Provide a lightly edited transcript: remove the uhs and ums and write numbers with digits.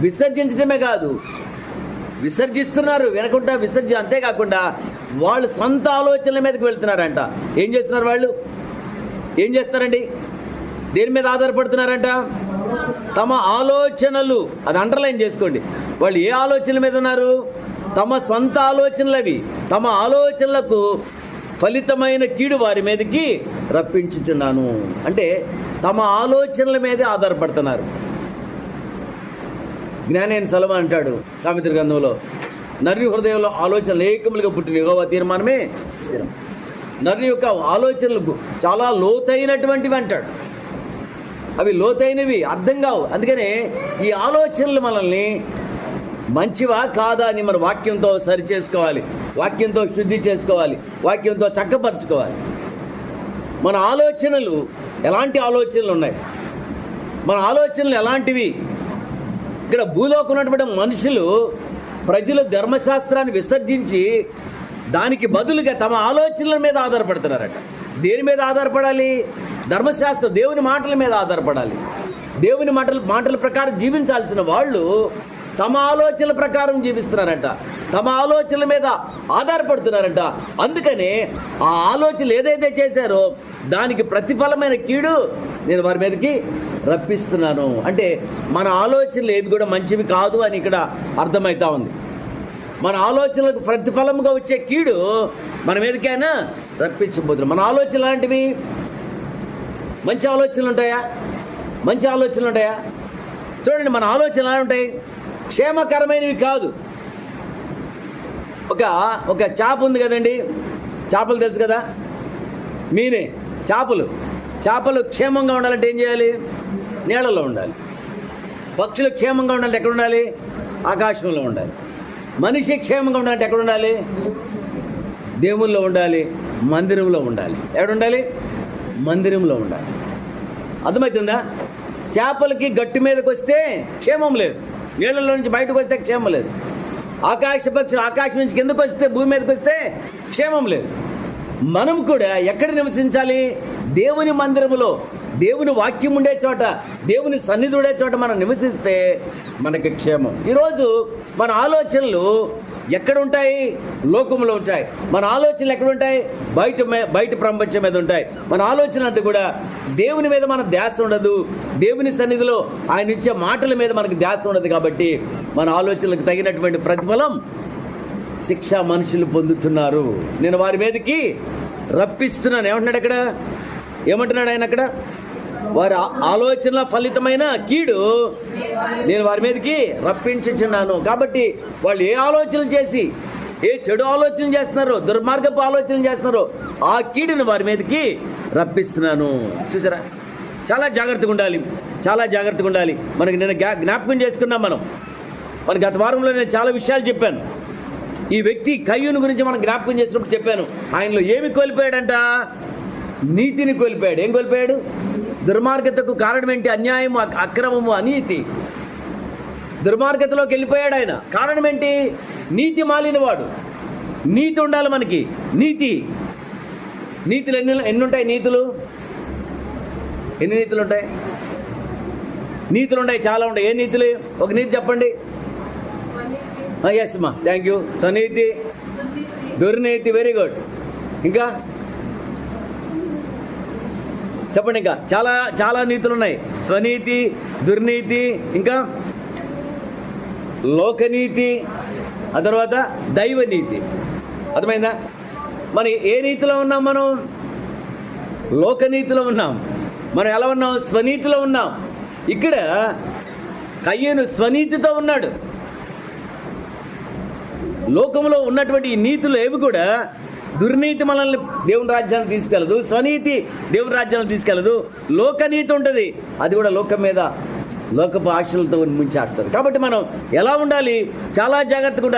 విసర్జించడమే కాదు, విసర్జిస్తున్నారు, వినకుండా అంతేకాకుండా వాళ్ళు సొంత ఆలోచనల మీదకి వెళ్తున్నారంట. ఏం చేస్తున్నారు వాళ్ళు? ఏం చేస్తారండి? దేని మీద ఆధారపడుతున్నారంట? తమ ఆలోచనలు. అది అండర్లైన్ చేసుకోండి. వాళ్ళు ఏ ఆలోచనల మీద ఉన్నారు? తమ సొంత ఆలోచనలు అవి. తమ ఆలోచనలకు ఫలితమైన కీడు వారి మీదకి రప్పించుచున్నాను. అంటే తమ ఆలోచనల మీదే ఆధారపడుతున్నారు. జ్ఞానేని సొలొమోను అంటాడు సామెతల గ్రంథంలో, నరుని హృదయంలో ఆలోచనలు ఏకములుగా పుట్టిన యెహోవా తీర్మానమే స్థిరం. నరుని యొక్క ఆలోచనలు చాలా లోతైనటువంటివి అంటాడు. అవి లోతైనవి, అర్థం కావు. అందుకనే ఈ ఆలోచనలు మనల్ని మంచివా కాదా అని మన వాక్యంతో సరి చేసుకోవాలి, వాక్యంతో శుద్ధి చేసుకోవాలి, వాక్యంతో చక్కపరచుకోవాలి. మన ఆలోచనలు ఎలాంటి ఆలోచనలు ఉన్నాయి, మన ఆలోచనలు ఎలాంటివి? ఇక్కడ భూలోకం ఉన్నటువంటి మనుషులు, ప్రజలు ధర్మశాస్త్రాన్ని విసర్జించి దానికి బదులుగా తమ ఆలోచనల మీద ఆధారపడుతున్నారట. దేని మీద ఆధారపడాలి? ధర్మశాస్త్రం, దేవుని మాటల మీద ఆధారపడాలి. దేవుని మాటల ప్రకారం జీవించాల్సిన వాళ్ళు తమ ఆలోచనల ప్రకారం జీవిస్తున్నారంట, తమ ఆలోచనల మీద ఆధారపడుతున్నారంట. అందుకనే ఆ ఆలోచనలు ఏదైతే చేశారో దానికి ప్రతిఫలమైన కీడు నేను వారి మీదకి రప్పిస్తున్నాను. అంటే మన ఆలోచనలు ఏవి కూడా మంచివి కాదు అని ఇక్కడ అర్థమవుతా ఉంది. మన ఆలోచనలకు ప్రతిఫలంగా వచ్చే కీడు మన మీదకైనా రప్పించబోతున్నాం. మన ఆలోచనలు లాంటివి మంచి ఆలోచనలు ఉంటాయా? మంచి ఆలోచనలు ఉంటాయా? చూడండి, మన ఆలోచనలు ఎలా ఉంటాయి? క్షేమకరమైనవి కాదు. ఒక చేప ఉంది కదండి, చేపలు తెలుసు కదా, మీనే చేపలు క్షేమంగా ఉండాలంటే ఏం చేయాలి? నీళ్ళలో ఉండాలి. పక్షులు క్షేమంగా ఉండాలంటే ఎక్కడ ఉండాలి? ఆకాశంలో ఉండాలి. మనిషి క్షేమంగా ఉండాలంటే ఎక్కడ ఉండాలి? దేవుల్లో ఉండాలి, మందిరంలో ఉండాలి. ఎక్కడ ఉండాలి? మందిరంలో ఉండాలి. అర్థమవుతుందా? చేపలకి గట్టు మీదకి వస్తే క్షేమం లేదు, నీళ్ళలో నుంచి బయటకు వస్తే క్షేమం లేదు. ఆకాశ పక్షులు ఆకాశం నుంచి కిందకు వస్తే, భూమి మీదకి వస్తే క్షేమం లేదు. మనం కూడా ఎక్కడ నివసించాలి? దేవుని మందిరములో, దేవుని వాక్యం ఉండే చోట, దేవుని సన్నిధి ఉండే చోట మనం నివసిస్తే మనకి క్షేమం. ఈరోజు మన ఆలోచనలు ఎక్కడ ఉంటాయి? లోకంలో ఉంటాయి. మన ఆలోచనలు ఎక్కడ ఉంటాయి? బయట ప్రపంచం మీద ఉంటాయి. మన ఆలోచన అంతా కూడా దేవుని మీద మన ధ్యాస ఉండదు, దేవుని సన్నిధిలో ఆయన ఇచ్చే మాటల మీద మనకు ధ్యాస ఉండదు. కాబట్టి మన ఆలోచనలకు తగినటువంటి ప్రతిఫలం, శిక్ష మనుషులు పొందుతున్నారు. నేను వారి మీదకి రప్పిస్తున్నాను. ఏమంటున్నాడు అక్కడ? ఏమంటున్నాడు ఆయన అక్కడ? వారి ఆలోచనల ఫలితమైన కీడు నేను వారి మీదకి రప్పించుచున్నాను. కాబట్టి వాళ్ళు ఏ ఆలోచనలు చేసి, ఏ చెడు ఆలోచనలు చేస్తున్నారో, దుర్మార్గపు ఆలోచనలు చేస్తున్నారో ఆ కీడుని వారి మీదకి రప్పిస్తున్నాను. చూసారా? చాలా జాగ్రత్తగా ఉండాలి, చాలా జాగ్రత్తగా ఉండాలి. మనకి నేను జ్ఞాపకం చేసుకున్నాం. మన గత వారంలో నేను చాలా విషయాలు చెప్పాను. ఈ వ్యక్తి కయ్యూను గురించి మనం జ్ఞాపకం చేసినప్పుడు చెప్పాను. ఆయనలో ఏమి కోల్పోయాడంట? నీతిని కోల్పోయాడు. ఏం కోల్పోయాడు? దుర్మార్గతకు కారణం ఏంటి? అన్యాయము, అక్రమము, అనీతి. దుర్మార్గతలోకి వెళ్ళిపోయాడు ఆయన. కారణం ఏంటి? నీతి మాలినవాడు. నీతి ఉండాలి మనకి. నీతులు ఎన్ని ఉంటాయి? ఎన్ని నీతులు ఉంటాయి? నీతులు ఉంటాయి, చాలా ఉంటాయి. ఏ నీతులు? ఒక నీతి చెప్పండి. ఎస్ అమ్మా, థ్యాంక్ యూ. స్వనీతి, దుర్నీతి, వెరీ గుడ్. ఇంకా చెప్పండి. ఇంకా చాలా నీతులు ఉన్నాయి. స్వనీతి, దుర్నీతి, ఇంకా లోకనీతి, ఆ తర్వాత దైవనీతి. అర్థమైందా? మరి ఏ నీతిలో ఉన్నాం మనం? లోకనీతిలో ఉన్నాం. మనం ఎలా ఉన్నాం? స్వనీతిలో ఉన్నాం. ఇక్కడ కయ్యూను స్వనీతితో ఉన్నాడు. లోకంలో ఉన్నటువంటి ఈ నీతులు ఏవి కూడా, దుర్నీతి మనల్ని దేవుని రాజ్యాన్ని తీసుకెళ్ళదు, స్వనీతి దేవుని రాజ్యాన్ని తీసుకెళ్ళదు. లోకనీతి ఉంటుంది, అది కూడా లోకం మీద లోకపు ఆశలతో ముంచేస్తుంది. కాబట్టి మనం ఎలా ఉండాలి? చాలా జాగ్రత్తగా ఉండాలి.